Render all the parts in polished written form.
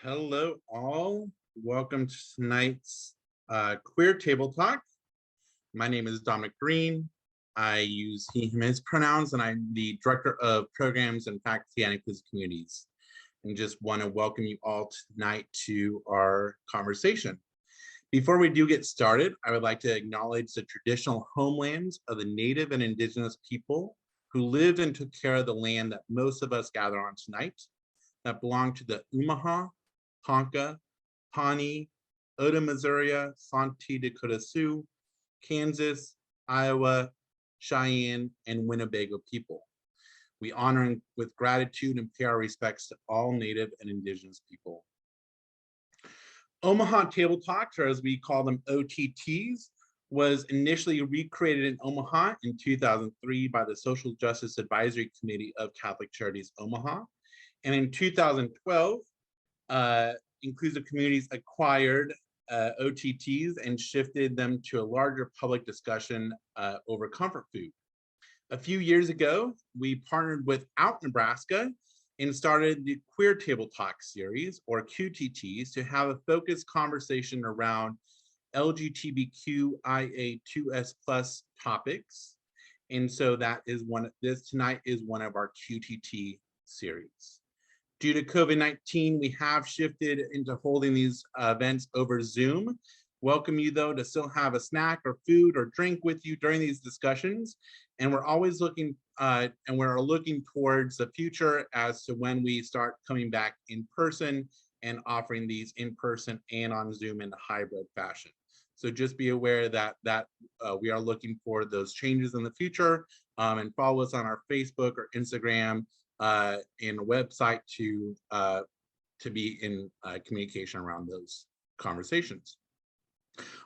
Hello, all. Welcome to tonight's Queer Table Talk. My name is Dominic Green. I use he, him, his pronouns, and I'm the Director of Programs and Faculty and Inclusive Communities. And just want to welcome you all tonight to our conversation. Before we do get started, I would like to acknowledge the traditional homelands of the Native and Indigenous people who lived and took care of the land that most of us gather on tonight, that belong to the Umaha, Ponca, Pawnee, Oda, Missouri, Santi Dakota Sioux, Kansas, Iowa, Cheyenne, and Winnebago people. We honor with gratitude and pay our respects to all Native and Indigenous people. Omaha Table Talks, or as we call them OTTs, was initially recreated in Omaha in 2003 by the Social Justice Advisory Committee of Catholic Charities Omaha. And in 2012, Inclusive Communities acquired OTTs and shifted them to a larger public discussion over comfort food. A few years ago, we partnered with Out Nebraska and started the Queer Table Talk series, or QTTs, to have a focused conversation around LGBTQIA2S+ topics. And so that is tonight is one of our QTT series. Due to COVID-19, we have shifted into holding these events over Zoom. Welcome you, though, to still have a snack or food or drink with you during these discussions. And we're always looking towards the future as to when we start coming back in person and offering these in person and on Zoom in a hybrid fashion. So just be aware that we are looking for those changes in the future, and follow us on our Facebook or Instagram and website to be in communication around those conversations.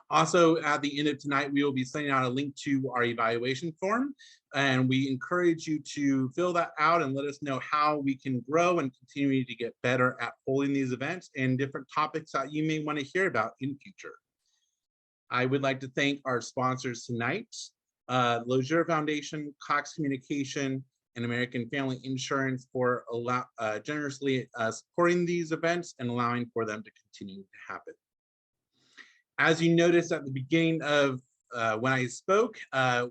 Also, at the end of tonight, we will be sending out a link to our evaluation form, and we encourage you to fill that out and let us know how we can grow and continue to get better at holding these events and different topics that you may want to hear about in future. I would like to thank our sponsors tonight, Lozier Foundation, Cox Communication, and American Family Insurance for generously supporting these events and allowing for them to continue to happen. As you noticed at the beginning of when I spoke,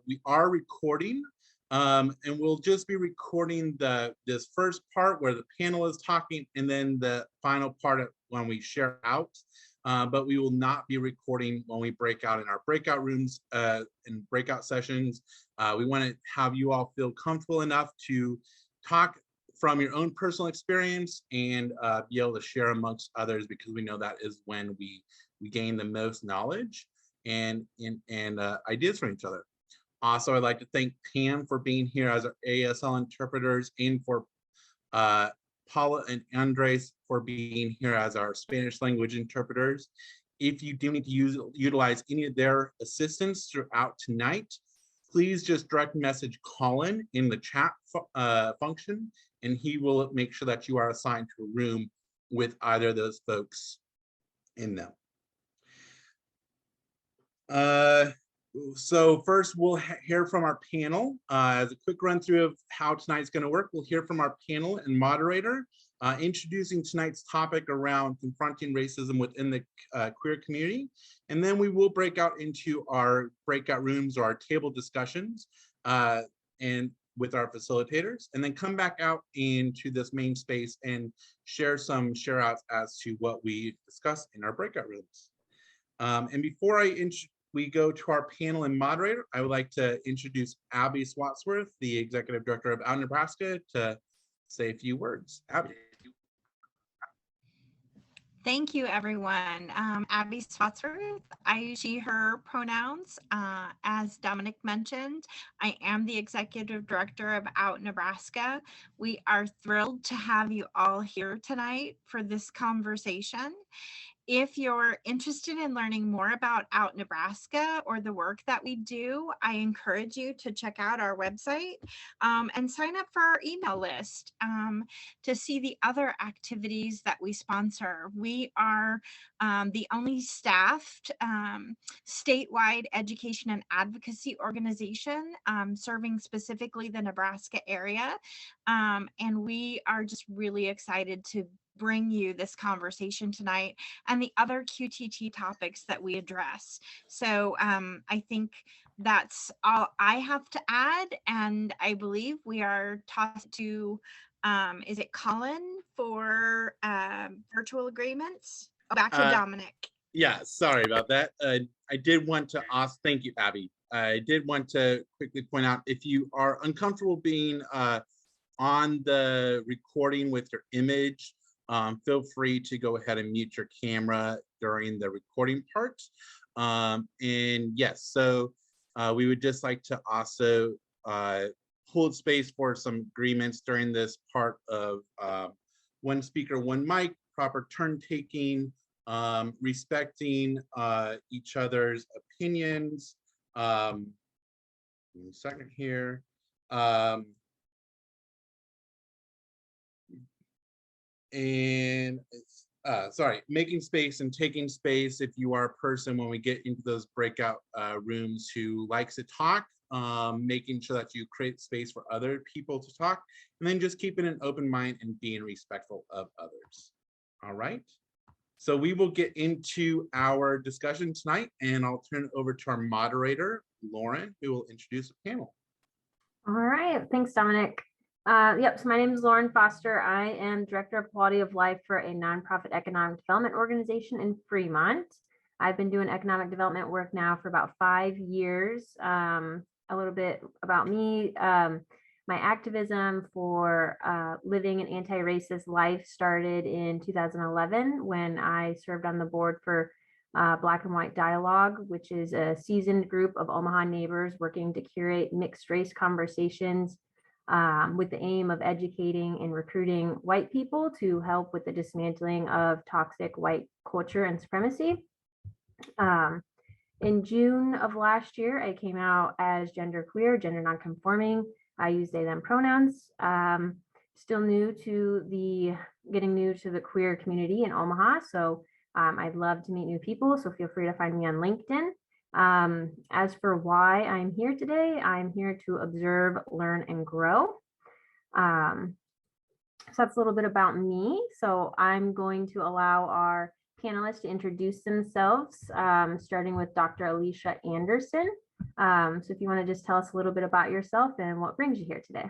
we are recording, and we'll just be recording this first part where the panel is talking, and then the final part when we share out. But we will not be recording when we break out in our breakout rooms and breakout sessions. We want to have you all feel comfortable enough to talk from your own personal experience and be able to share amongst others, because we know that is when we gain the most knowledge and ideas from each other. Also, I'd like to thank Pam for being here as our ASL interpreters, and for Paula and Andres for being here as our Spanish language interpreters. If you do need to utilize any of their assistance throughout tonight, please just direct message Colin in the chat function, and he will make sure that you are assigned to a room with either of those folks in them. So first we'll hear from our panel. As a quick run through of how tonight's going to work, we'll hear from our panel and moderator, introducing tonight's topic around confronting racism within the queer community. And then we will break out into our breakout rooms or our table discussions and with our facilitators, and then come back out into this main space and share some share outs as to what we discussed in our breakout rooms. And before we go to our panel and moderator, I would like to introduce Abby Swatsworth, the Executive Director of Out Nebraska, to say a few words. Abby. Thank you, everyone. Abby Swatsworth, I use she, her pronouns. As Dominic mentioned, I am the Executive Director of Out Nebraska. We are thrilled to have you all here tonight for this conversation. If you're interested in learning more about Out Nebraska or the work that we do, I encourage you to check out our website and sign up for our email list to see the other activities that we sponsor. We are the only staffed statewide education and advocacy organization serving specifically the Nebraska area. And we are just really excited to bring you this conversation tonight and the other QTT topics that we address. So I think that's all I have to add, and I believe we are tossed to is it Colin for virtual agreements? Oh, back to Dominic. Yeah, sorry about that. I did want to ask, thank you, Abby. I did want to quickly point out, if you are uncomfortable being on the recording with your image, feel free to go ahead and mute your camera during the recording part. And yes, so we would just like to also hold space for some agreements during this part of one speaker, one mic, proper turn taking, respecting each other's opinions. Give me a second here. And sorry, making space and taking space if you are a person when we get into those breakout rooms who likes to talk, making sure that you create space for other people to talk, and then just keeping an open mind and being respectful of others. All right. So we will get into our discussion tonight, and I'll turn it over to our moderator, Lauren, who will introduce the panel. All right, thanks, Dominic. Yep, so my name is Lauren Foster. I am Director of Quality of Life for a nonprofit economic development organization in Fremont. I've been doing economic development work now for about 5 years. A little bit about me. My activism for living an anti-racist life started in 2011 when I served on the board for Black and White Dialogue, which is a seasoned group of Omaha neighbors working to curate mixed race conversations with the aim of educating and recruiting white people to help with the dismantling of toxic white culture and supremacy. In June of last year, I came out as genderqueer, gender nonconforming. I use they, them pronouns. Still getting new to the queer community in Omaha. So I'd love to meet new people. So feel free to find me on LinkedIn. As for why I'm here today, I'm here to observe, learn, and grow. So that's a little bit about me. So I'm going to allow our panelists to introduce themselves, starting with Dr. Alicia Anderson. So if you want to just tell us a little bit about yourself and what brings you here today.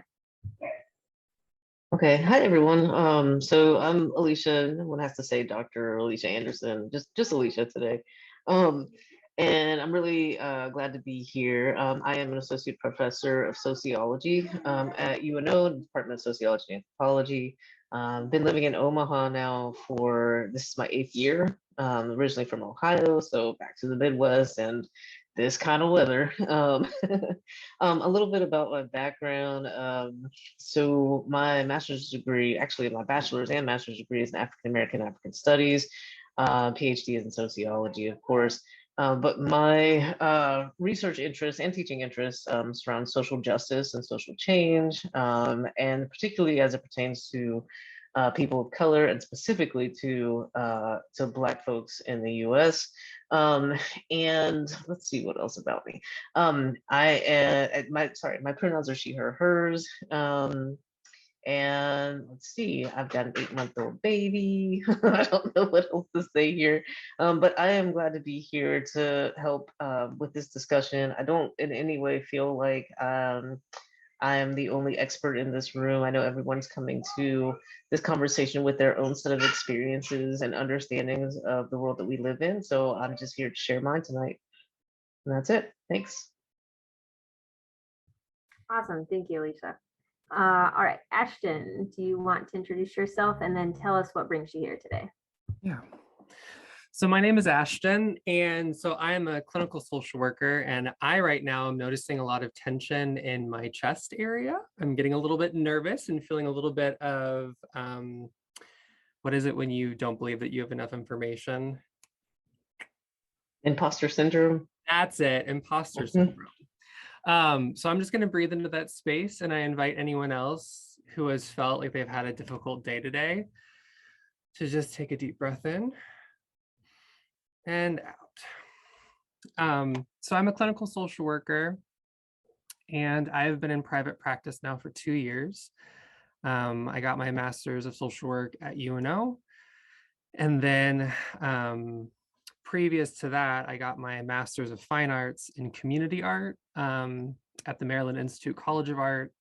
Okay, hi everyone. So I'm Alicia. No one has to say Dr. Alicia Anderson, just Alicia today. And I'm really glad to be here. I am an associate professor of sociology at UNO, Department of Sociology and Anthropology. Been living in Omaha now this is my 8th year. Originally from Ohio, so back to the Midwest and this kind of weather. A little bit about my background. So my master's degree, actually my bachelor's and master's degree is in African Studies. PhD is in sociology, of course. But my research interests and teaching interests surround social justice and social change, and particularly as it pertains to people of color, and specifically to Black folks in the U.S. And let's see what else about me. My pronouns are she, her, hers. And let's see, I've got an 8-month-old baby. I don't know what else to say here, but I am glad to be here to help with this discussion. I don't in any way feel like I am the only expert in this room. I know everyone's coming to this conversation with their own set of experiences and understandings of the world that we live in. So I'm just here to share mine tonight. And that's it. Thanks. Awesome. Thank you, Alicia. All right, Ashton, do you want to introduce yourself and then tell us what brings you here today? Yeah. So my name is Ashton, and so I am a clinical social worker, and I right now am noticing a lot of tension in my chest area. I'm getting a little bit nervous and feeling a little bit of, what is it when you don't believe that you have enough information? Imposter syndrome. That's it, imposter syndrome. So I'm just going to breathe into that space, and I invite anyone else who has felt like they've had a difficult day today to just take a deep breath in and out. So I'm a clinical social worker, and I've been in private practice now for 2 years. I got my master's of social work at UNO. And then previous to that, I got my master's of fine arts in community art at the Maryland Institute College of Art.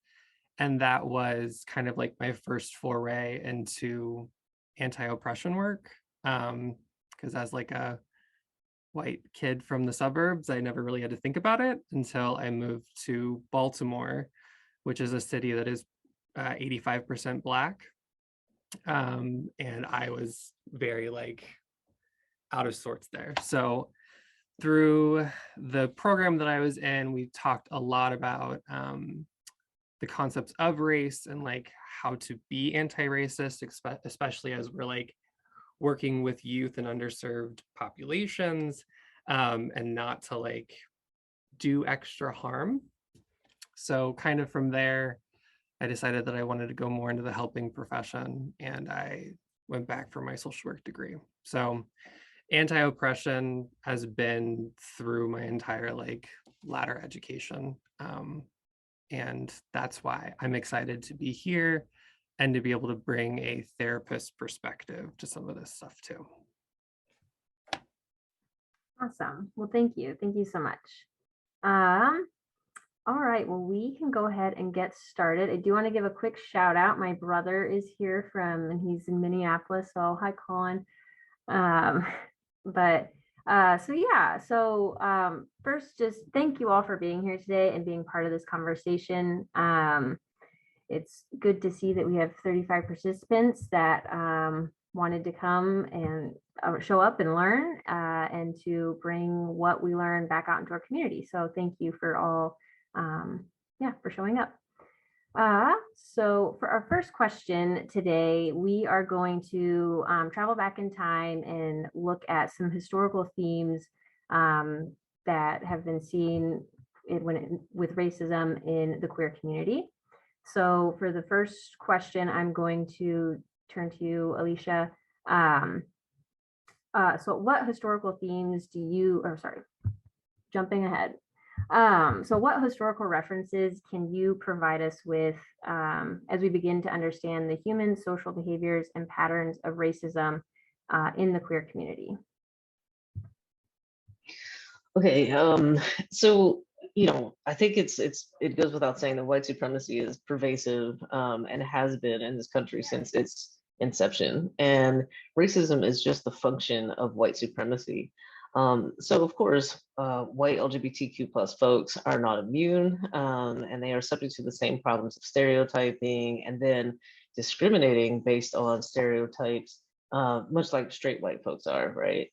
And that was kind of like my first foray into anti-oppression work. Because as like a white kid from the suburbs, I never really had to think about it until I moved to Baltimore, which is a city that is 85% Black. And I was very like out of sorts there. So through the program that I was in, we talked a lot about the concepts of race and like how to be anti-racist, especially as we're like working with youth and underserved populations, and not to like do extra harm. So kind of from there, I decided that I wanted to go more into the helping profession, and I went back for my social work degree. So anti-oppression has been through my entire like ladder education. And that's why I'm excited to be here and to be able to bring a therapist perspective to some of this stuff too. Awesome. Well, thank you. Thank you so much. All right, well, we can go ahead and get started. I do want to give a quick shout out. My brother is here and he's in Minneapolis. So hi, Colin. First, just thank you all for being here today and being part of this conversation. It's good to see that we have 35 participants that wanted to come and show up and learn and to bring what we learned back out into our community. So thank you for all, for showing up. So for our first question today, we are going to travel back in time and look at some historical themes that have been seen with racism in the queer community. So for the first question, I'm going to turn to you, Alicia. So what historical themes jumping ahead. So what historical references can you provide us with as we begin to understand the human social behaviors and patterns of racism in the queer community? Okay, so I think it goes without saying that white supremacy is pervasive and has been in this country since its inception, and racism is just the function of white supremacy. So of course, white LGBTQ plus folks are not immune, and they are subject to the same problems of stereotyping and then discriminating based on stereotypes, much like straight white folks are, right?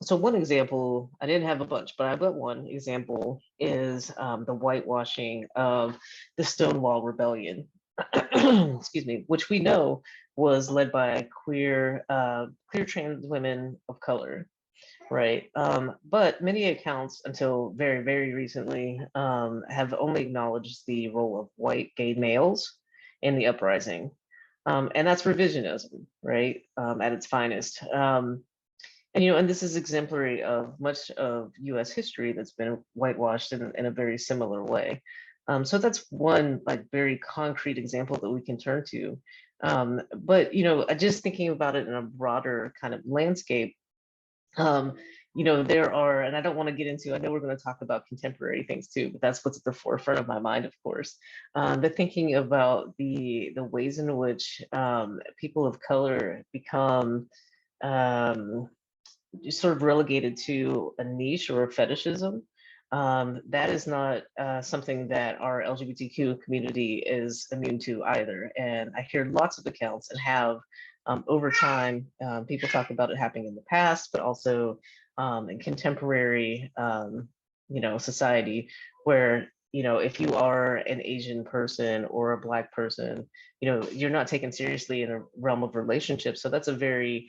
So one example, I didn't have a bunch, but I've got one example, is the whitewashing of the Stonewall Rebellion, excuse me, which we know was led by queer trans women of color, right? But many accounts until very, very recently have only acknowledged the role of white gay males in the uprising. And that's revisionism, right? At its finest. And this is exemplary of much of US history that's been whitewashed in a very similar way. So that's one like very concrete example that we can turn to. But just thinking about it in a broader kind of landscape, there are, and I don't want to get into, I know we're going to talk about contemporary things too, but that's what's at the forefront of my mind, of course. But thinking about the ways in which people of color become sort of relegated to a niche or a fetishism, that is not something that our LGBTQ community is immune to either. And I hear lots of accounts and have over time, people talk about it happening in the past, but also in contemporary, society, where, if you are an Asian person or a Black person, you're not taken seriously in a realm of relationships. So that's a very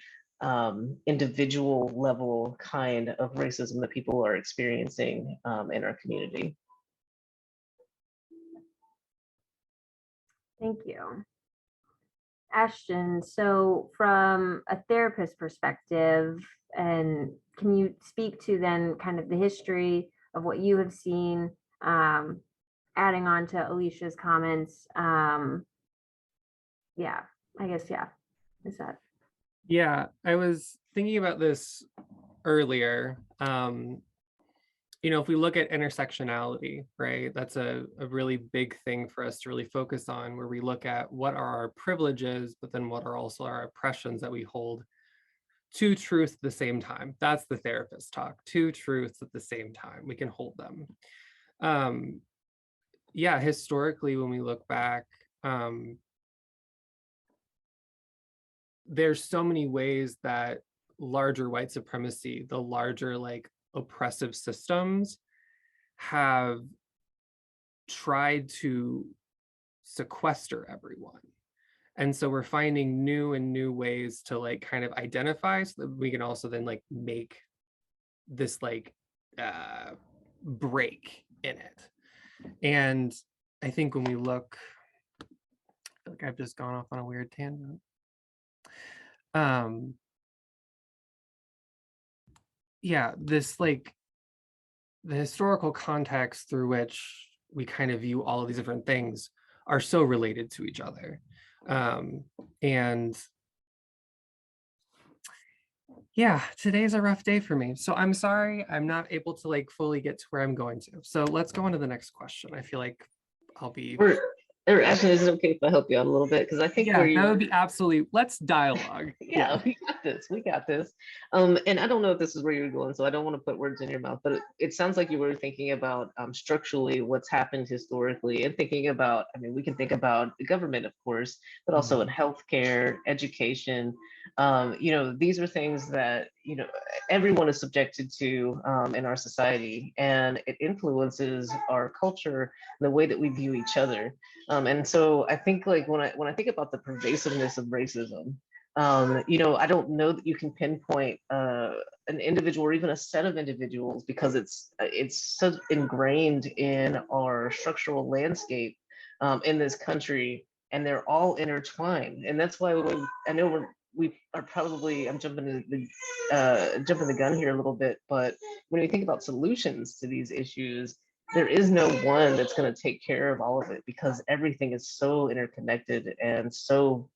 individual level kind of racism that people are experiencing in our community. Thank you. Ashton, so from a therapist perspective, and can you speak to then kind of the history of what you have seen, adding on to Alicia's comments, yeah, I guess, yeah, is that, Yeah, I was thinking about this earlier. If we look at intersectionality, right, that's a really big thing for us to really focus on, where we look at what are our privileges, but then what are also our oppressions that we hold. Two truths at the same time. That's the therapist talk. Two truths at the same time. We can hold them. Yeah, historically, when we look back, there's so many ways that larger white supremacy, the larger like oppressive systems, have tried to sequester everyone. And so we're finding new and new ways to like kind of identify, so that we can also then like make this like break in it. And I think when we look, I feel like I've just gone off on a weird tangent. Yeah, this like the historical context through which we kind of view all of these different things are so related to each other. And yeah, today's a rough day for me. So I'm sorry, I'm not able to like fully get to where I'm going to. So let's go on to the next question. I feel like I'll be... Actually, is it okay if I help you out a little bit? Because I think yeah, that would be absolutely, let's dialogue. Yeah, we got this. And I don't know if this is where you're going, so I don't want to put words in your mouth, but it sounds like you were thinking about structurally what's happened historically, and thinking about, I mean, we can think about the government, of course, but also in healthcare, education. These are things that, everyone is subjected to in our society, and it influences our culture, the way that we view each other. And so I think like when I think about the pervasiveness of racism, I don't know that you can pinpoint an individual or even a set of individuals, because it's so ingrained in our structural landscape in this country, and they're all intertwined. And that's why I know we are probably, I'm jumping the gun here a little bit, but when we think about solutions to these issues, there is no one that's going to take care of all of it, because everything is so interconnected and so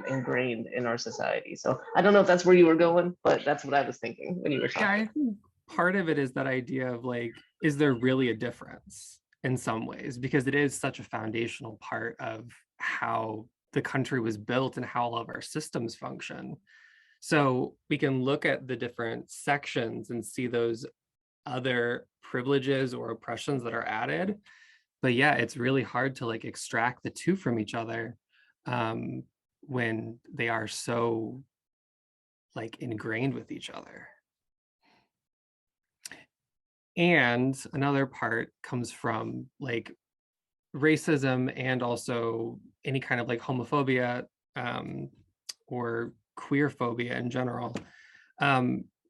ingrained in our society. So I don't know if that's where you were going, but that's what I was thinking when you were talking. Yeah, I think part of it is that idea of like, is there really a difference in some ways? Because it is such a foundational part of how the country was built and how all of our systems function. So we can look at the different sections and see those other privileges or oppressions that are added. But yeah, it's really hard to like extract the two from each other when they are so like ingrained with each other. And another part comes from like racism, and also any kind of like homophobia or queer phobia in general.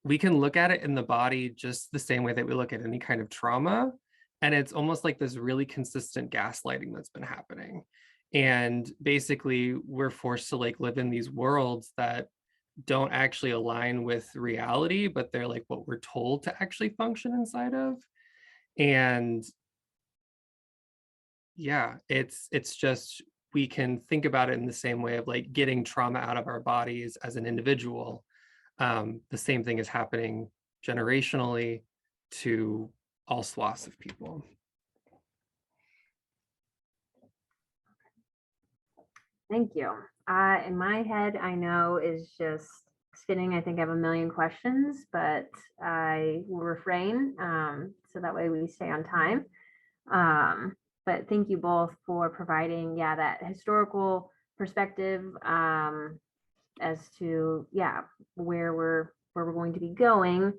We can look at it in the body just the same way that we look at any kind of trauma. And it's almost like this really consistent gaslighting that's been happening. And basically we're forced to like live in these worlds that don't actually align with reality, but they're like what we're told to actually function inside of. And yeah, it's just, we can think about it in the same way of like getting trauma out of our bodies as an individual. The same thing is happening generationally to all swaths of people. thank you. In my head, I know is just spinning. I think I have a million questions, but I will refrain so that way we stay on time. But thank you both for providing, that historical perspective as to, where we're going to be going,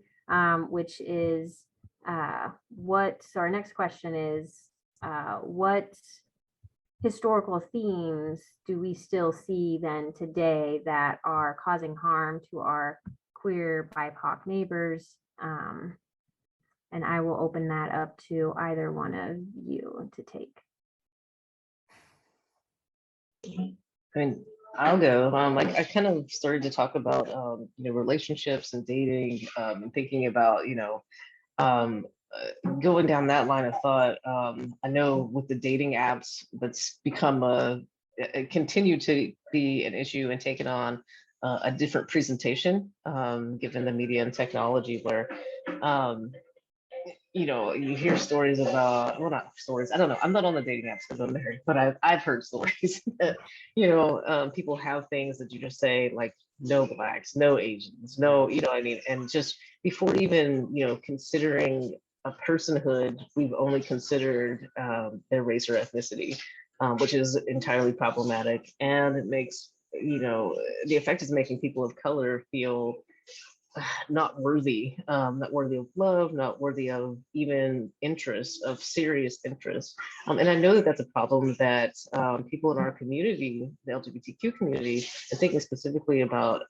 which is so our next question is, what historical themes do we still see then today that are causing harm to our queer BIPOC neighbors? And I will open that up to either one of you to take. I mean, I'll go. I kind of started to talk about relationships and dating, and thinking about going down that line of thought. I know with the dating apps, that's become continue to be an issue and taken on a different presentation, given the media and technology, where you hear stories about, well, not stories, I don't know, I'm not on the dating apps because I'm married, but I've heard stories that, people have things that you just say, like, no blacks, no Asians, no, I mean, and just before even, considering a personhood, we've only considered their race or ethnicity, which is entirely problematic. And it makes, the effect is making people of color feel not worthy of love, not worthy of even interest, of serious interest. And I know that that's a problem that people in our community, the LGBTQ community, and thinking specifically about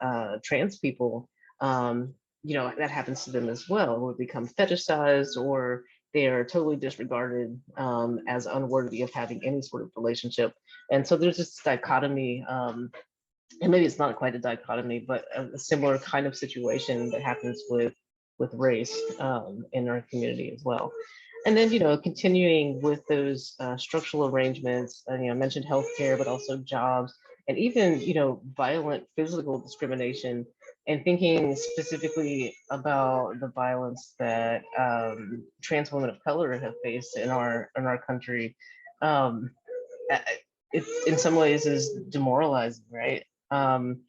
trans people, that happens to them as well, or become fetishized, or they are totally disregarded as unworthy of having any sort of relationship. And so there's this dichotomy, and maybe it's not quite a dichotomy, but a similar kind of situation that happens with race in our community as well. And then, continuing with those structural arrangements, I mentioned healthcare, but also jobs, and even, violent physical discrimination, and thinking specifically about the violence that trans women of color have faced in our country. It in some ways is demoralizing, right? And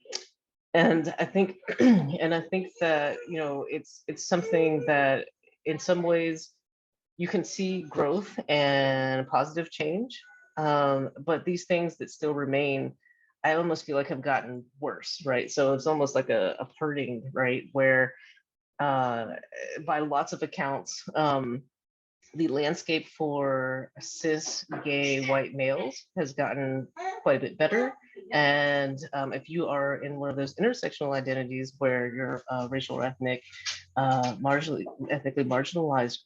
I think that it's something that in some ways you can see growth and positive change, but these things that still remain, I almost feel like have gotten worse, right? So it's almost like a hurting, right, where by lots of accounts, the landscape for cis gay white males has gotten quite a bit better. And if you are in one of those intersectional identities where you're racial or ethnic, ethnically marginalized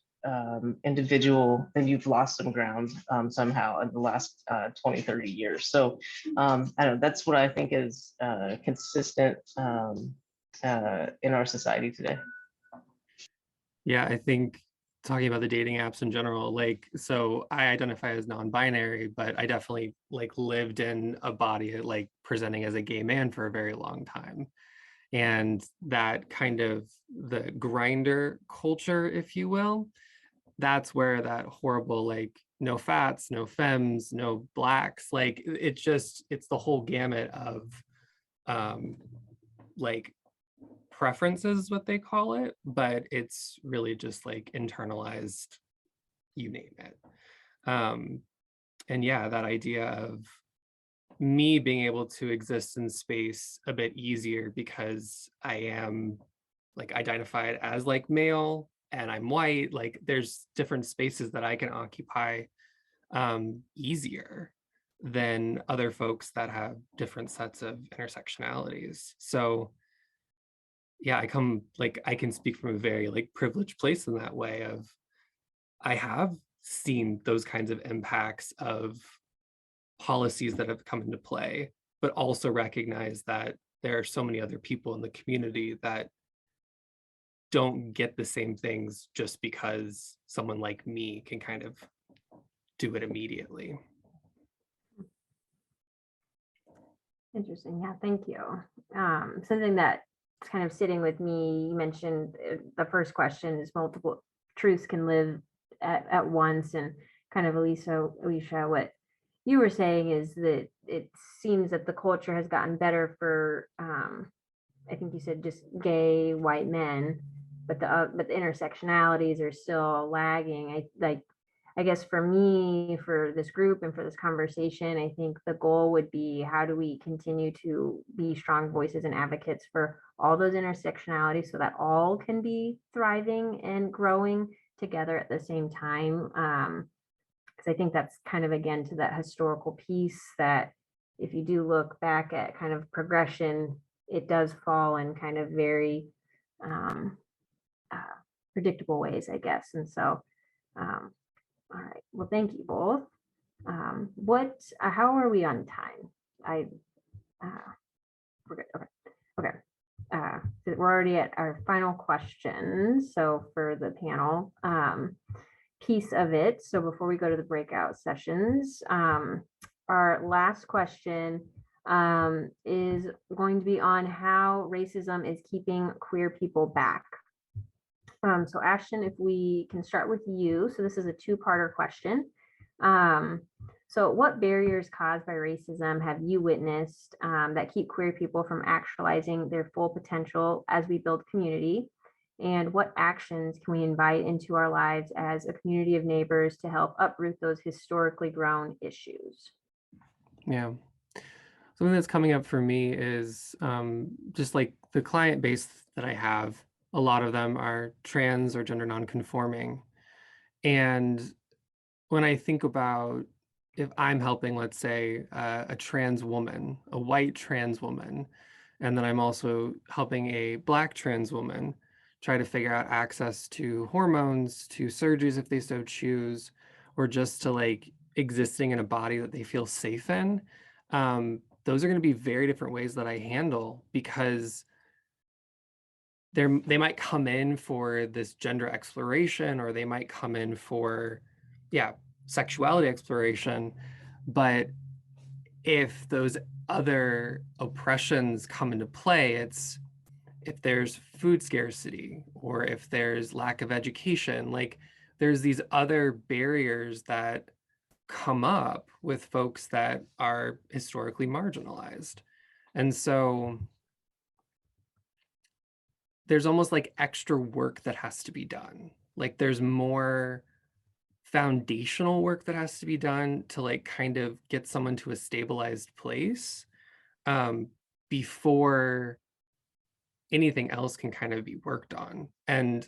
individual, then you've lost some ground somehow in the last 20, 30 years. So I don't know, that's what I think is consistent in our society today. Yeah, I think talking about the dating apps in general, like, so I identify as non-binary, but I definitely lived in a body presenting as a gay man for a very long time. And that kind of the grinder culture, if you will, that's where that horrible, no fats, no femmes, no blacks, it's the whole gamut of preferences is what they call it, but it's really just internalized, you name it. And yeah, that idea of me being able to exist in space a bit easier because I am identified as male and I'm white, there's different spaces that I can occupy easier than other folks that have different sets of intersectionalities. So yeah, I can speak from a very privileged place in that way of I have seen those kinds of impacts of policies that have come into play, but also recognize that there are so many other people in the community that don't get the same things just because someone like me can kind of do it immediately. Interesting. Yeah, thank you. Something that's kind of sitting with me, you mentioned the first question is multiple truths can live at once, and kind of Alicia, what you were saying is that it seems that the culture has gotten better for, I think you said just gay white men, but the intersectionalities are still lagging. I guess for me, for this group and for this conversation, I think the goal would be, how do we continue to be strong voices and advocates for all those intersectionalities so that all can be thriving and growing together at the same time? Because I think that's kind of, again, to that historical piece that if you do look back at kind of progression, it does fall in kind of very predictable ways, I guess. And so, all right. Well, thank you both. How are we on time? We're good. Okay. Okay. We're already at our final questions. So for the panel piece of it. So before we go to the breakout sessions, our last question is going to be on how racism is keeping queer people back. So Ashton, if we can start with you. So this is a two-parter question. So what barriers caused by racism have you witnessed that keep queer people from actualizing their full potential as we build community? And what actions can we invite into our lives as a community of neighbors to help uproot those historically grown issues? Yeah. Something that's coming up for me is just like the client base that I have, a lot of them are trans or gender nonconforming. And when I think about if I'm helping, let's say, a trans woman, a white trans woman, and then I'm also helping a Black trans woman try to figure out access to hormones, to surgeries if they so choose, or just to like existing in a body that they feel safe in. Those are going to be very different ways that I handle, because they might come in for this gender exploration, or they might come in for, sexuality exploration. But if those other oppressions come into play, it's if there's food scarcity, or if there's lack of education, like there's these other barriers that come up with folks that are historically marginalized. And so there's almost like extra work that has to be done. Like there's more foundational work that has to be done to like kind of get someone to a stabilized place before anything else can kind of be worked on. And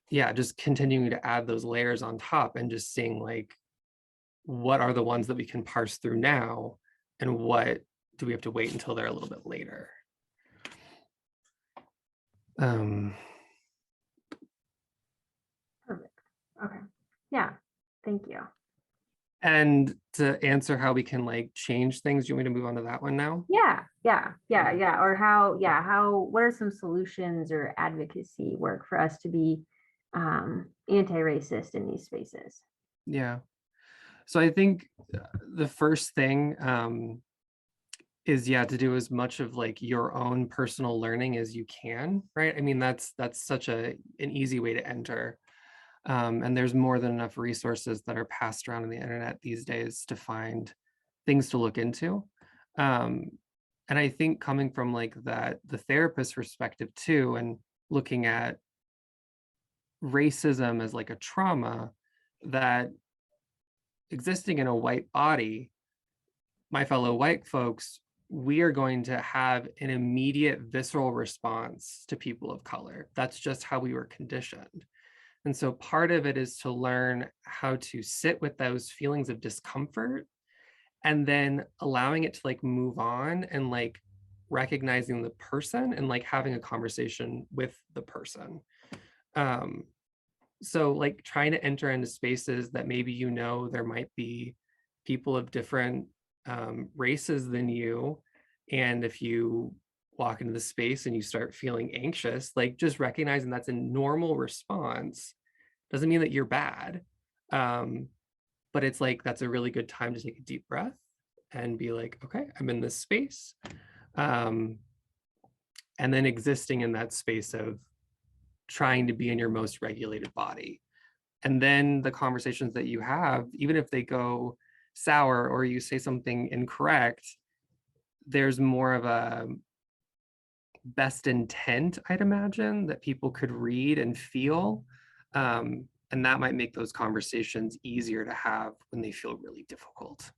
yeah, just continuing to add those layers on top and just seeing like, what are the ones that we can parse through now, and what do we have to wait until they're a little bit later? Perfect. Okay. Yeah. Thank you. And to answer how we can like change things, do you want me to move on to that one now? Yeah. Or what are some solutions or advocacy work for us to be anti-racist in these spaces? Yeah. So I think the first thing is to do as much of like your own personal learning as you can, right? I mean, that's such an easy way to enter. And there's more than enough resources that are passed around on the internet these days to find things to look into. And I think coming from like the therapist perspective too, and looking at racism as like a trauma that existing in a white body, my fellow white folks, we are going to have an immediate visceral response to people of color. That's just how we were conditioned. And so part of it is to learn how to sit with those feelings of discomfort, and then allowing it to like move on, and like recognizing the person and like having a conversation with the person. So like trying to enter into spaces that maybe there might be people of different races than you. And if you walk into the space and you start feeling anxious, like just recognizing that's a normal response doesn't mean that you're bad. But it's like, that's a really good time to take a deep breath and be like, okay, I'm in this space. And then existing in that space of trying to be in your most regulated body. And then the conversations that you have, even if they go sour or you say something incorrect, there's more of a best intent, I'd imagine, that people could read and feel. And that might make those conversations easier to have when they feel really difficult.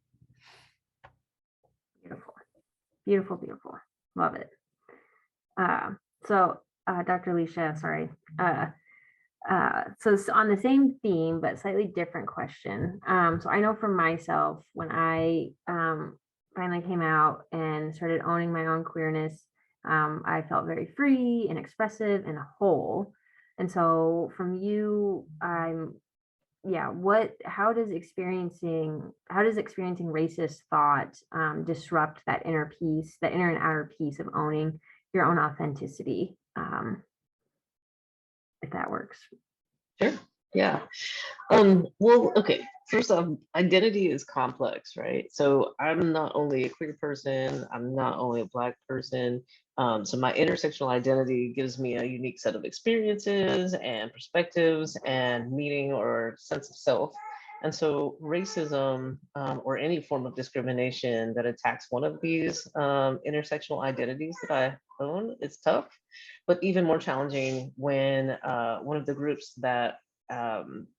Beautiful. Love it. So Dr. Alicia, sorry. So it's on the same theme, but slightly different question. So I know for myself, when I finally came out and started owning my own queerness, I felt very free and expressive and whole. And so from you, how does experiencing racist thought disrupt that inner and outer peace of owning your own authenticity? If that works. Sure. Yeah. Well, okay. First off, identity is complex, right? So I'm not only a queer person, I'm not only a Black person. So my intersectional identity gives me a unique set of experiences and perspectives and meaning or sense of self. And so racism or any form of discrimination that attacks one of these intersectional identities that I own, it's tough, but even more challenging when one of the groups that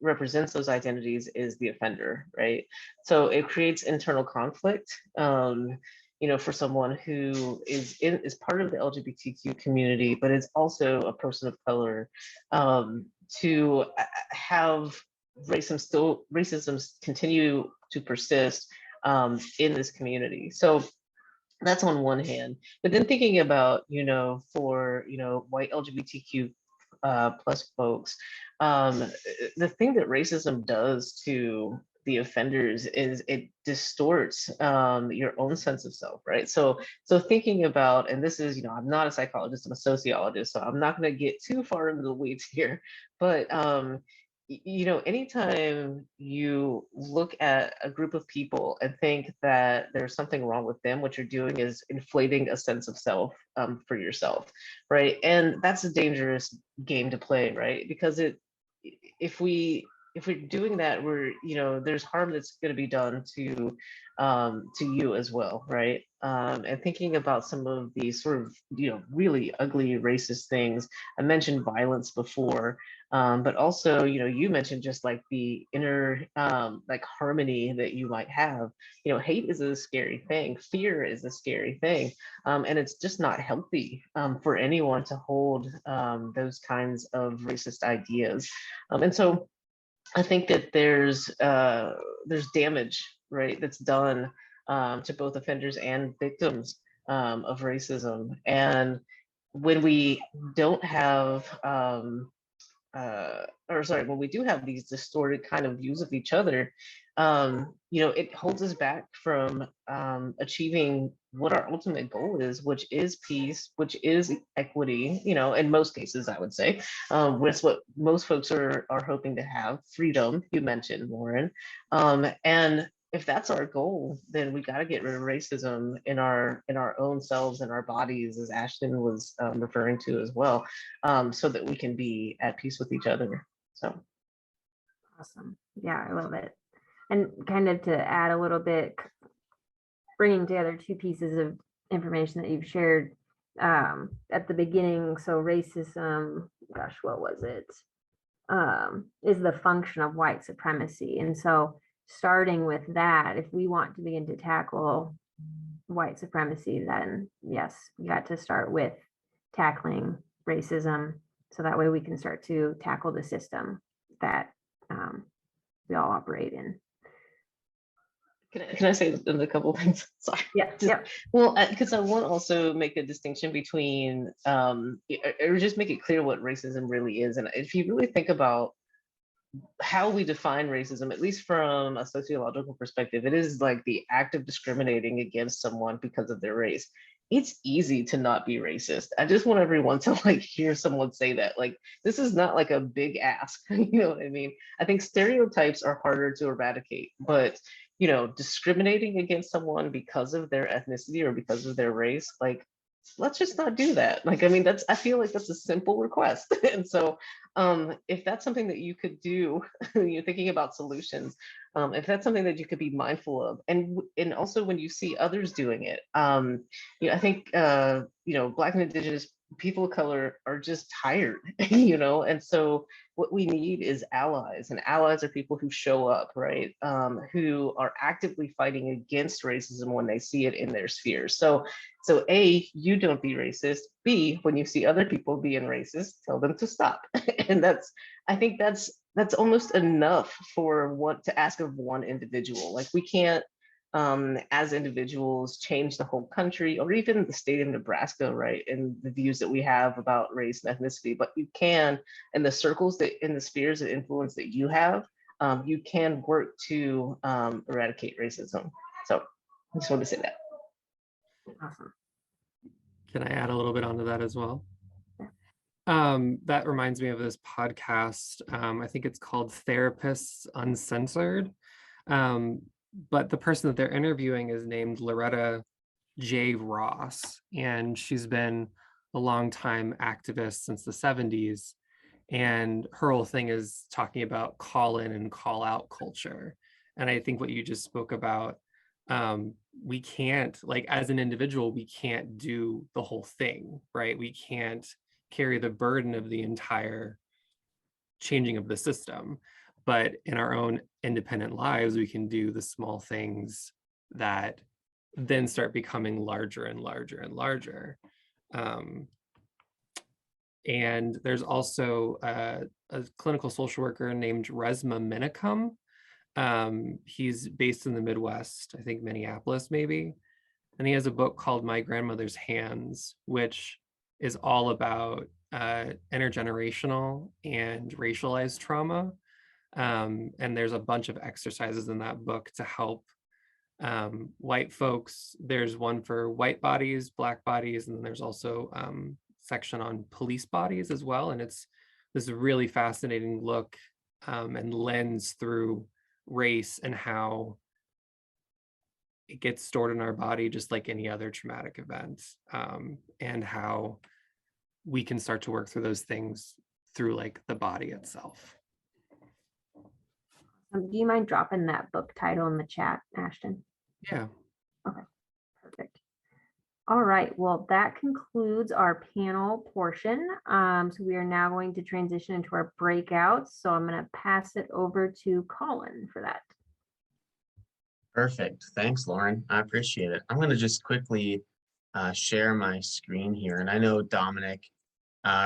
represents those identities is the offender, right? So it creates internal conflict, for someone who is part of the LGBTQ community, but is also a person of color, to have racism continue to persist in this community. So that's on one hand, but then thinking about, for, white LGBTQ plus folks, the thing that racism does to the offenders is it distorts your own sense of self, right? So thinking about, and this is, I'm not a psychologist, I'm a sociologist, so I'm not going to get too far into the weeds here, but anytime you look at a group of people and think that there's something wrong with them, what you're doing is inflating a sense of self for yourself, right? And that's a dangerous game to play, right? Because if we're doing that, there's harm that's going to be done to you as well, right? And thinking about some of these sort of really ugly racist things. I mentioned violence before, but also you mentioned just like the inner like harmony that you might have. Hate is a scary thing, fear is a scary thing, and it's just not healthy for anyone to hold those kinds of racist ideas. And so I think that there's damage, right, that's done to both offenders and victims of racism. And when we don't have when we do have these distorted kind of views of each other, it holds us back from achieving what our ultimate goal is, which is peace, which is equity, in most cases, I would say, with what most folks are hoping to have, freedom, you mentioned, Lauren. And if that's our goal, then we got to get rid of racism in our own selves and our bodies, as Ashton was referring to as well, so that we can be at peace with each other. So Awesome. Yeah, I love it. And kind of to add a little bit, bringing together two pieces of information that you've shared at the beginning. So racism, gosh, what was it? Is the function of white supremacy. And so starting with that, if we want to begin to tackle white supremacy, then yes, we got to start with tackling racism. So that way we can start to tackle the system that we all operate in. Can I say a couple of things? Sorry. Yeah. Yeah. Well, because I want to also make a distinction between, or just make it clear what racism really is. And if you really think about how we define racism, at least from a sociological perspective, it is like the act of discriminating against someone because of their race. It's easy to not be racist. I just want everyone to like hear someone say that. Like, this is not like a big ask. You know what I mean? I think stereotypes are harder to eradicate, but discriminating against someone because of their ethnicity or because of their race, like, let's just not do that. Like, I mean, I feel like that's a simple request. And so if that's something that you could do, you're thinking about solutions, if that's something that you could be mindful of, and also when you see others doing it, I think Black and Indigenous people of color are just tired, and so what we need is allies, and allies are people who show up, right, who are actively fighting against racism when they see it in their spheres. So A, you don't be racist. B, when you see other people being racist, tell them to stop. And I think that's almost enough for what to ask of one individual. Like, we can't, as individuals, change the whole country or even the state of Nebraska, right, and the views that we have about race and ethnicity, but you can, in the circles in the spheres of influence that you have, you can work to eradicate racism. So I just wanted to say that. Awesome. Can I add a little bit onto that as well? That reminds me of this podcast. I think it's called Therapists Uncensored. But the person that they're interviewing is named Loretta J. Ross, and she's been a longtime activist since the 70s. And her whole thing is talking about call in and call out culture. And I think what you just spoke about, we can't, like, as an individual, we can't do the whole thing, right? We can't carry the burden of the entire changing of the system. But in our own independent lives, we can do the small things that then start becoming larger and larger and larger. And there's also a clinical social worker named Resma Minicum. He's based in the Midwest, I think Minneapolis maybe. And he has a book called My Grandmother's Hands, which is all about intergenerational and racialized trauma. And there's a bunch of exercises in that book to help white folks. There's one for white bodies, Black bodies, and then there's also section on police bodies as well. And it's this really fascinating look and lens through race and how it gets stored in our body just like any other traumatic event, and how we can start to work through those things through like the body itself. Do you mind dropping that book title in the chat, Ashton? Yeah. Okay, perfect. All right, well, that concludes our panel portion. So we are now going to transition into our breakouts. So I'm going to pass it over to Colin for that. Perfect. Thanks, Lauren. I appreciate it. I'm going to just quickly share my screen here. And I know Dominic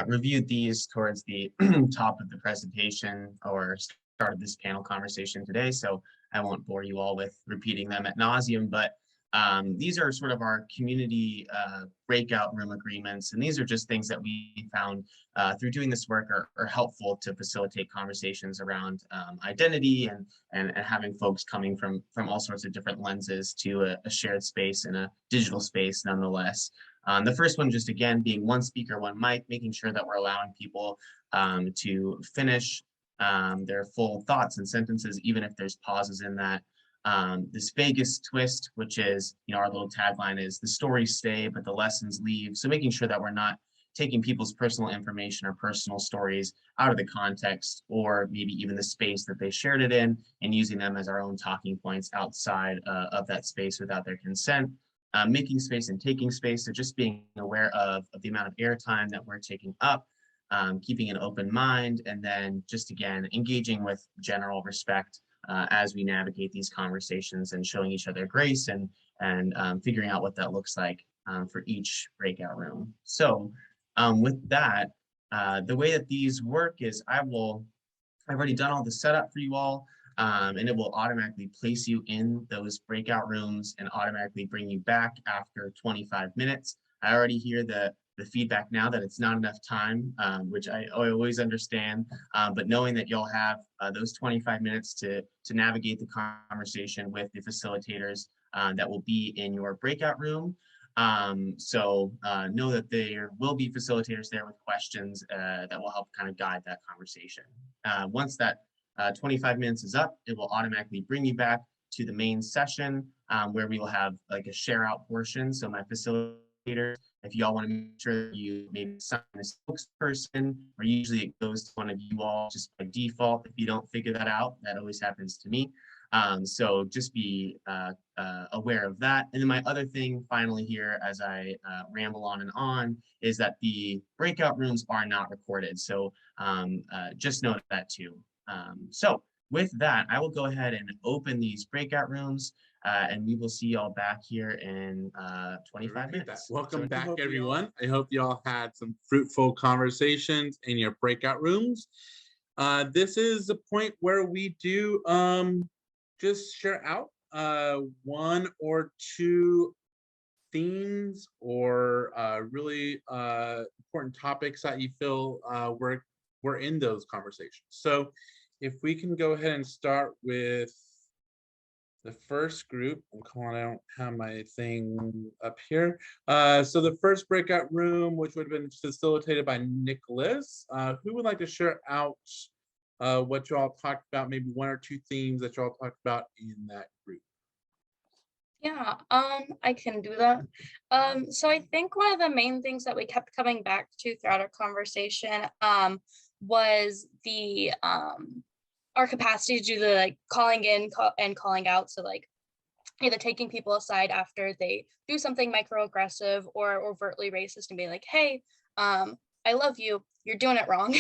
reviewed these towards the top of the presentation or started this panel conversation today, so I won't bore you all with repeating them ad nauseum, but these are sort of our community breakout room agreements, and these are just things that we found through doing this work are helpful to facilitate conversations around identity and having folks coming from all sorts of different lenses to a shared space and a digital space nonetheless. The first one, just again, being one speaker, one mic, making sure that we're allowing people to finish their full thoughts and sentences, even if there's pauses in that. This Vegas twist, which is, our little tagline is the stories stay, but the lessons leave. So making sure that we're not taking people's personal information or personal stories out of the context, or maybe even the space that they shared it in, and using them as our own talking points outside of that space without their consent. Making space and taking space, so just being aware of the amount of airtime that we're taking up, keeping an open mind, and then just again, engaging with general respect as we navigate these conversations and showing each other grace and figuring out what that looks like for each breakout room. So with that, the way that these work is I've already done all the setup for you all, and it will automatically place you in those breakout rooms and automatically bring you back after 25 minutes. I already hear the feedback now that it's not enough time, which I always understand, but knowing that you'll have those 25 minutes to navigate the conversation with the facilitators that will be in your breakout room. So know that there will be facilitators there with questions that will help kind of guide that conversation. Once that 25 minutes is up, it will automatically bring you back to the main session where we will have like a share out portion. So my facilitators, if y'all want to make sure that you maybe assign a spokesperson, or usually it goes to one of you all just by default. If you don't figure that out, that always happens to me. So just be aware of that. And then my other thing finally here, as I ramble on, is that the breakout rooms are not recorded. So just note that too. So with that, I will go ahead and open these breakout rooms, and we will see y'all back here in 25 minutes. Welcome back, everyone. I hope you all had some fruitful conversations in your breakout rooms. This is the point where we do just share out one or two themes or really important topics that you feel were in those conversations. So if we can go ahead and start with The first group, I'm calling, I don't have my thing up here. So the first breakout room, which would have been facilitated by Nicholas, who would like to share out what you all talked about, maybe one or two themes that you all talked about in that group? Yeah, I can do that. So I think one of the main things that we kept coming back to throughout our conversation, was the our capacity to do the like calling in and calling out. So like either taking people aside after they do something microaggressive or overtly racist and being like, hey, I love you, you're doing it wrong.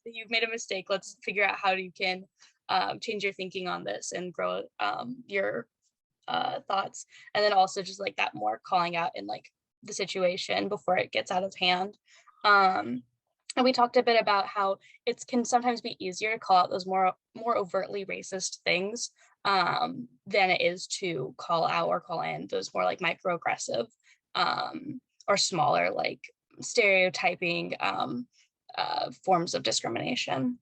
You've made a mistake. Let's figure out how you can change your thinking on this and grow your thoughts. And then also just like that more calling out in like the situation before it gets out of hand. And we talked a bit about how it can sometimes be easier to call out those more overtly racist things than it is to call out or call in those more like microaggressive or smaller like stereotyping forms of discrimination.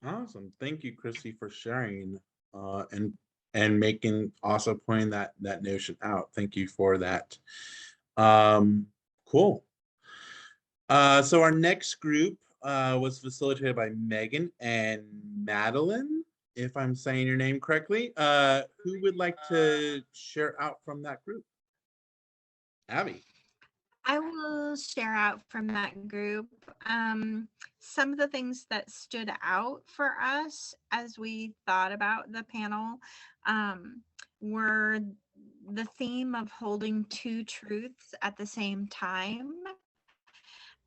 Awesome. Thank you, Chrissy, for sharing and making, also pointing that notion out. Thank you for that. Cool. So our next group was facilitated by Megan and Madeline, if I'm saying your name correctly. Who would like to share out from that group? Abby. I will share out from that group. Some of the things that stood out for us as we thought about the panel were the theme of holding two truths at the same time,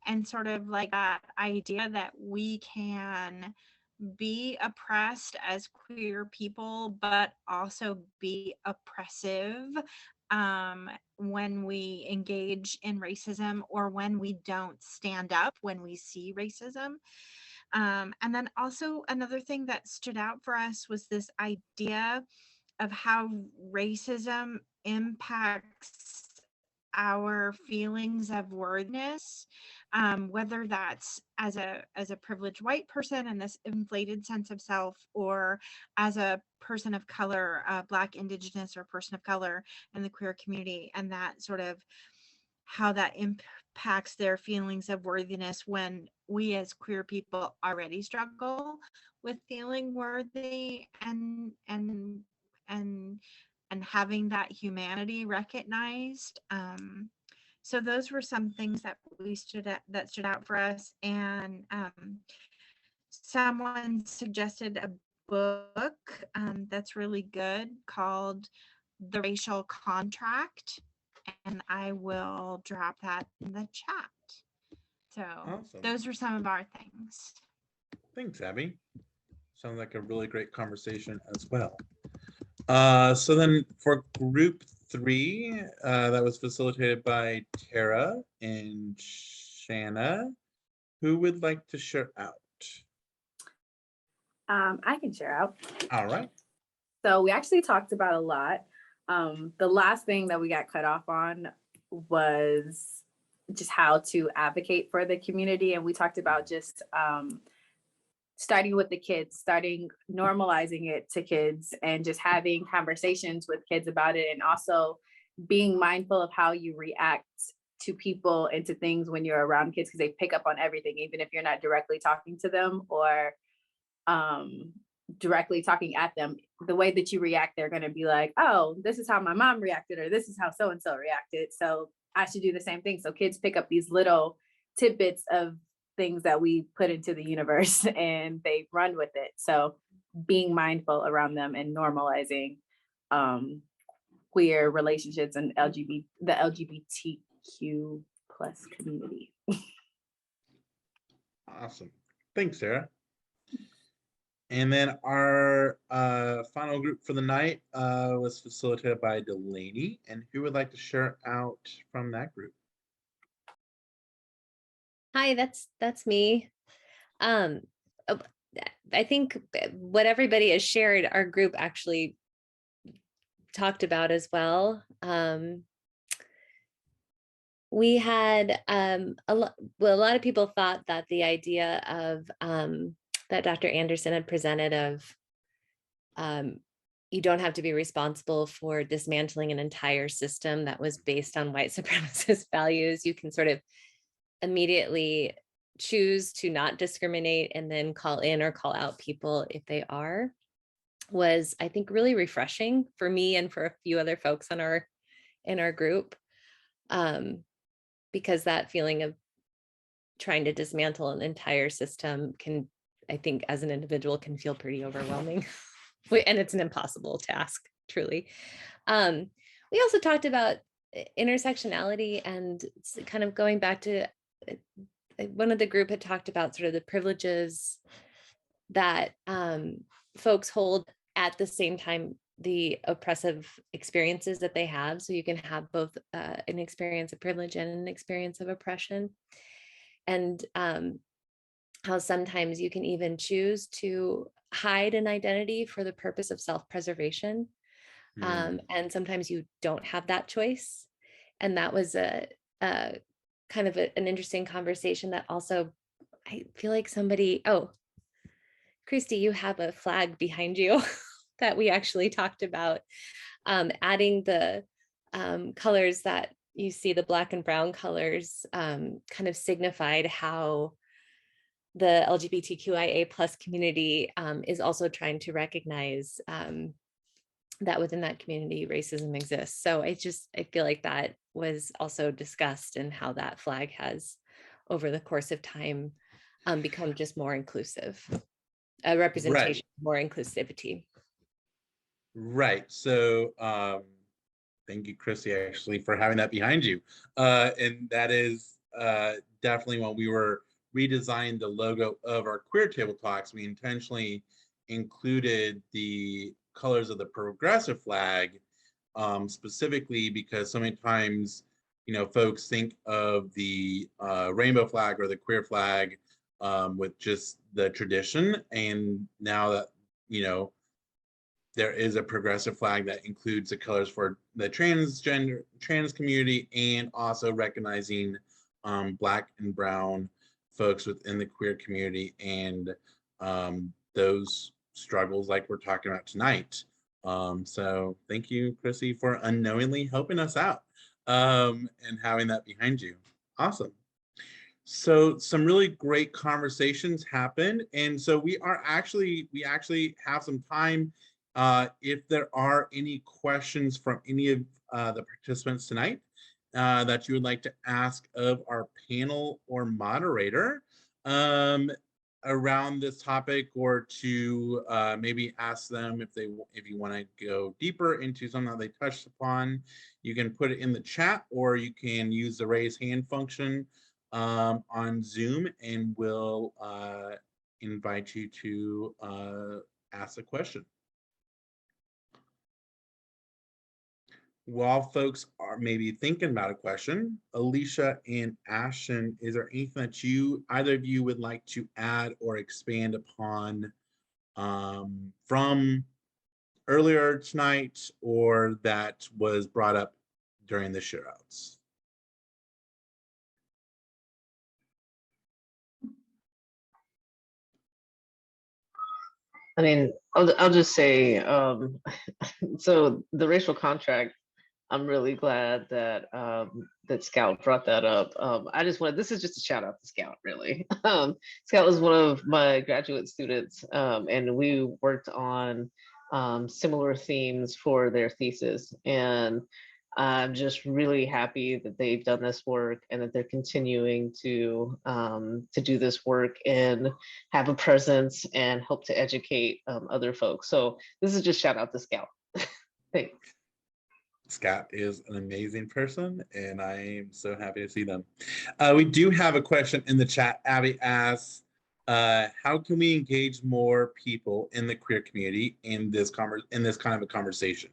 and sort of like that idea that we can be oppressed as queer people, but also be oppressive when we engage in racism or when we don't stand up when we see racism. And then also another thing that stood out for us was this idea of how racism impacts our feelings of worthiness, whether that's as a privileged white person and this inflated sense of self, or as a person of color, Black, Indigenous, or person of color in the queer community, and that sort of how that impacts their feelings of worthiness when we as queer people already struggle with feeling worthy and having that humanity recognized. So those were some things that stood out for us. And someone suggested a book that's really good called The Racial Contract, and I will drop that in the chat. So Awesome. Those are some of our things. Thanks, Abby. Sounds like a really great conversation as well. So then for group 3, that was facilitated by Tara and Shanna. Who would like to share out? I can share out. All right. So we actually talked about a lot. The last thing that we got cut off on was just how to advocate for the community. And we talked about just starting with the kids, starting normalizing it to kids and just having conversations with kids about it. And also being mindful of how you react to people and to things when you're around kids, because they pick up on everything, even if you're not directly talking to them or directly talking at them. The way that you react, they're going to be like, oh, this is how my mom reacted, or this is how so-and-so reacted, so I should do the same thing. So kids pick up these little tidbits of things that we put into the universe and they run with it. So being mindful around them and normalizing queer relationships and the LGBTQ plus community. Awesome. Thanks, Sarah. And then our final group for the night was facilitated by Delaney. And who would like to share out from that group? Hi, that's me. I think what everybody has shared, our group actually talked about as well. We had a lot of people thought that the idea of that Dr. Anderson had presented of you don't have to be responsible for dismantling an entire system that was based on white supremacist values. You can sort of immediately choose to not discriminate and then call in or call out people if they are, was, I think, really refreshing for me and for a few other folks in our group. Because that feeling of trying to dismantle an entire system can, I think, as an individual, can feel pretty overwhelming. And it's an impossible task, truly. We also talked about intersectionality, and kind of going back to one of the group had talked about sort of the privileges that folks hold at the same time the oppressive experiences that they have. So you can have both an experience of privilege and an experience of oppression. And how sometimes you can even choose to hide an identity for the purpose of self-preservation. And sometimes you don't have that choice. And that was a kind of an interesting conversation that also, I feel like somebody, oh, Christy, you have a flag behind you that we actually talked about, adding the colors that you see, the black and brown colors, kind of signified how the LGBTQIA plus community is also trying to recognize that within that community racism exists. So I feel like that was also discussed, and how that flag has over the course of time become just more inclusive, a representation, more inclusivity. Right. So thank you, Chrissy, actually, for having that behind you. And that is definitely when we were redesigning the logo of our Queer Table Talks, we intentionally included the colors of the progressive flag, specifically because so many times, folks think of the rainbow flag or the queer flag with just the tradition. And now that, there is a progressive flag that includes the colors for the trans community, and also recognizing Black and brown folks within the queer community, and those struggles like we're talking about tonight. So thank you, Chrissy, for unknowingly helping us out and having that behind you. Awesome. So some really great conversations happened. And so we actually have some time. If there are any questions from any of the participants tonight that you would like to ask of our panel or moderator around this topic, or to maybe ask them if you want to go deeper into something that they touched upon, you can put it in the chat, or you can use the raise hand function on Zoom, and we'll invite you to ask a question. While folks are maybe thinking about a question, Alicia and Ashton, is there anything that either of you would like to add or expand upon from earlier tonight, or that was brought up during the shareouts? I mean, I'll just say, so the racial contract, I'm really glad that that Scout brought that up. This is just a shout out to Scout, really. Scout was one of my graduate students, and we worked on similar themes for their thesis. And I'm just really happy that they've done this work, and that they're continuing to do this work and have a presence and help to educate other folks. So this is just shout out to Scout. Thanks. Scott is an amazing person, and I am so happy to see them. We do have a question in the chat. Abby asks, how can we engage more people in the queer community in this kind of a conversation?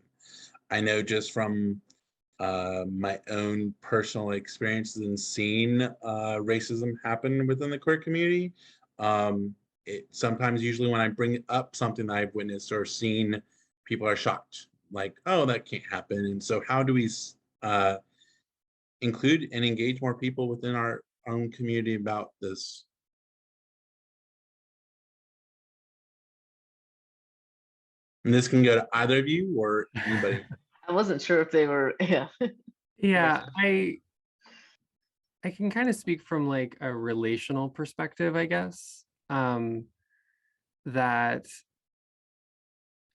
I know just from my own personal experiences and seeing racism happen within the queer community, sometimes, usually when I bring up something that I've witnessed or seen, people are shocked. Like, oh, that can't happen. And so how do we include and engage more people within our own community about this? And this can go to either of you or anybody. I wasn't sure if they were, yeah. Yeah, I can kind of speak from like a relational perspective, I guess. That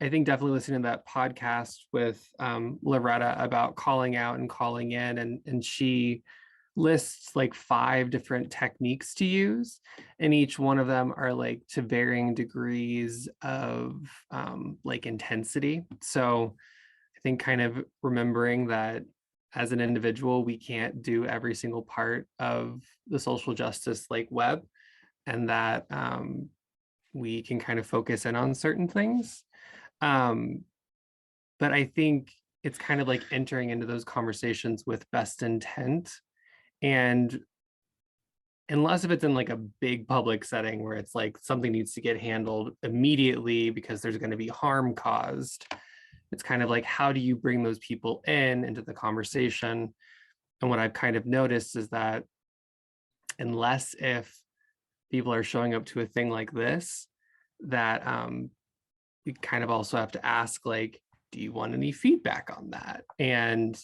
I think definitely listening to that podcast with Loretta about calling out and calling in, and she lists like 5 different techniques to use, and each one of them are like to varying degrees of like intensity. So I think kind of remembering that as an individual, we can't do every single part of the social justice like web, and that we can kind of focus in on certain things. But I think it's kind of like entering into those conversations with best intent. And unless if it's in like a big public setting where it's like something needs to get handled immediately because there's going to be harm caused, it's kind of like, how do you bring those people into the conversation? And what I've kind of noticed is that unless if people are showing up to a thing like this, that we kind of also have to ask, like, do you want any feedback on that? And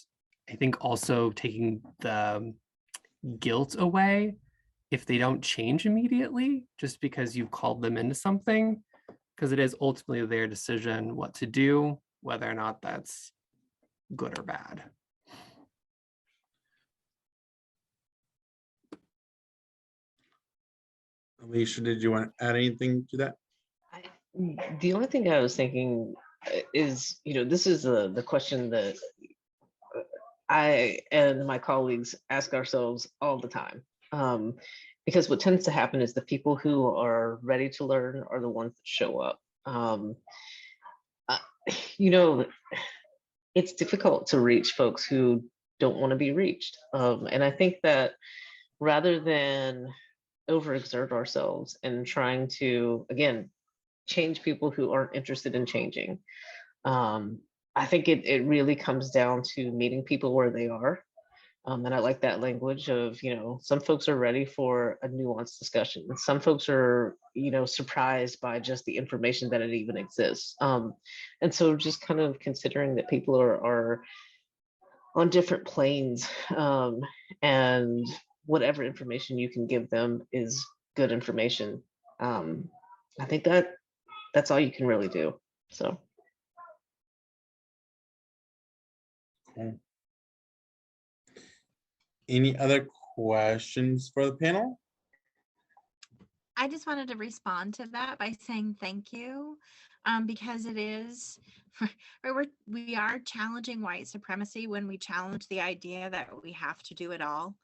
I think also taking the guilt away if they don't change immediately, just because you've called them into something, because it is ultimately their decision what to do, whether or not that's good or bad. Alicia, did you want to add anything to that? The only thing I was thinking is, this is the question that I and my colleagues ask ourselves all the time. Because what tends to happen is the people who are ready to learn are the ones that show up. It's difficult to reach folks who don't want to be reached. And I think that rather than overexert ourselves and trying to, again, change people who aren't interested in changing, I think it really comes down to meeting people where they are. And I like that language of, some folks are ready for a nuanced discussion. Some folks are, surprised by just the information that it even exists. And so just kind of considering that people are on different planes, and whatever information you can give them is good information. I think that's all you can really do. So. Okay. Any other questions for the panel? I just wanted to respond to that by saying thank you, because it is, we are challenging white supremacy when we challenge the idea that we have to do it all,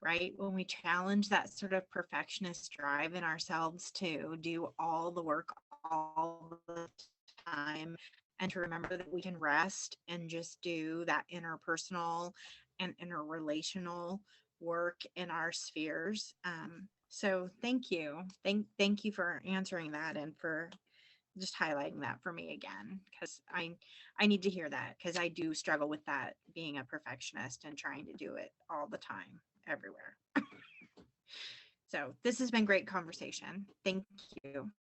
right? When we challenge that sort of perfectionist drive in ourselves to do all the work all the time, and to remember that we can rest and just do that interpersonal and interrelational work in our spheres. So thank you. Thank you for answering that and for just highlighting that for me again, because I need to hear that, because I do struggle with that, being a perfectionist and trying to do it all the time, everywhere. So this has been great conversation. Thank you.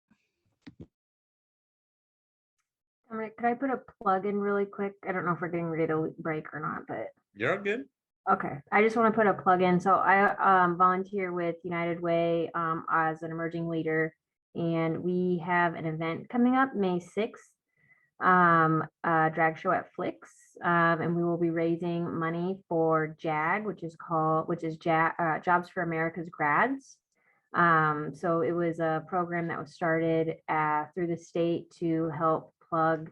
Dominic, could I put a plug in really quick? I don't know if we're getting ready to break or not, but You're all good. okay. I just want to put a plug in. So I volunteer with United Way as an emerging leader, and we have an event coming up May 6th, a drag show at Flix, and we will be raising money for JAG, which is Jobs for America's Grads. So it was a program that was started through the state to help plug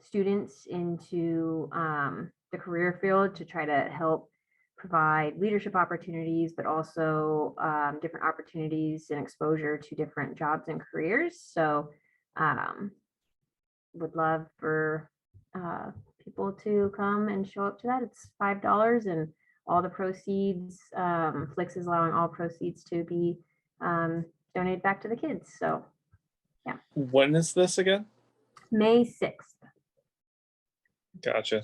students into the career field, to try to help provide leadership opportunities, but also different opportunities and exposure to different jobs and careers. So would love for people to come and show up to that. It's $5, and all the proceeds, Flix is allowing all proceeds to be donated back to the kids. So yeah. When is this again? May 6th. Gotcha.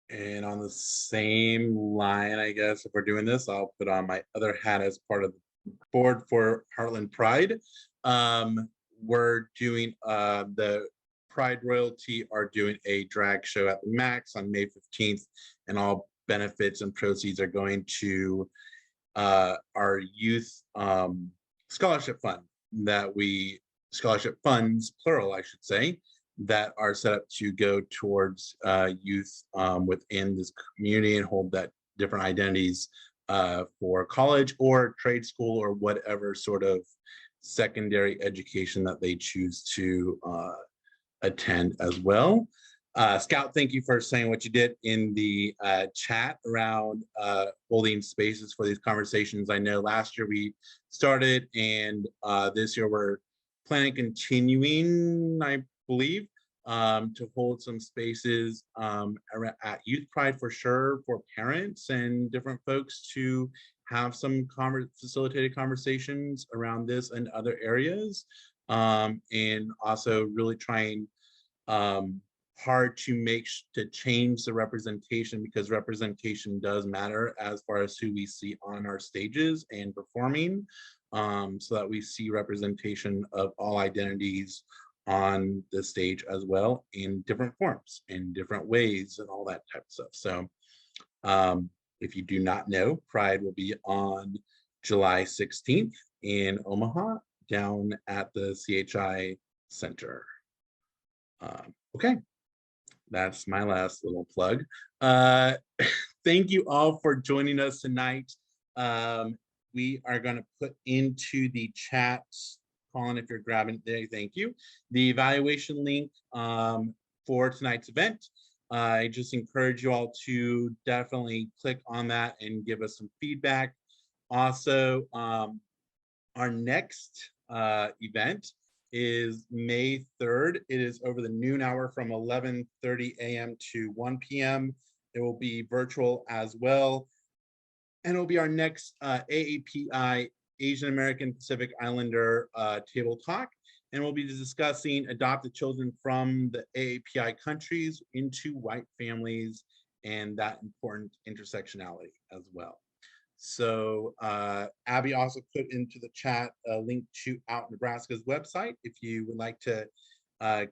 And on the same line, I guess, if we're doing this, I'll put on my other hat as part of the board for Heartland Pride. we're doing the Pride Royalty are doing a drag show at the Max on May 15th, and all benefits and proceeds are going to our youth scholarship fund scholarship funds, plural, I should say, that are set up to go towards youth within this community and hold that different identities for college or trade school or whatever sort of secondary education that they choose to attend as well. Scout, thank you for saying what you did in the chat around holding spaces for these conversations. I know last year we started, and this year we're planning continuing, I believe, to hold some spaces at Youth Pride for sure, for parents and different folks to have some facilitated conversations around this and other areas, and also really trying hard to change the representation, because representation does matter as far as who we see on our stages and performing, so that we see representation of all identities on the stage as well, in different forms, in different ways, and all that type of stuff. So if you do not know, Pride will be on July 16th in Omaha, down at the CHI Center. Okay, that's my last little plug. Thank you all for joining us tonight. We are going to put into the chat, Colin, if you're grabbing there, thank you, the evaluation link for tonight's event. I just encourage you all to definitely click on that and give us some feedback. Also, our next event is May 3rd. It is over the noon hour from 11:30 a.m. to 1 p.m. It will be virtual as well. And it will be our next AAPI Asian American Pacific Islander table talk. And we'll be discussing adopted children from the AAPI countries into white families and that important intersectionality as well. So Abby also put into the chat a link to Out Nebraska's website if you would like to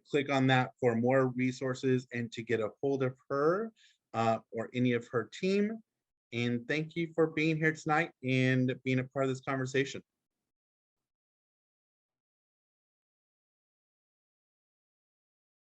click on that for more resources and to get a hold of her or any of her team. And thank you for being here tonight and being a part of this conversation.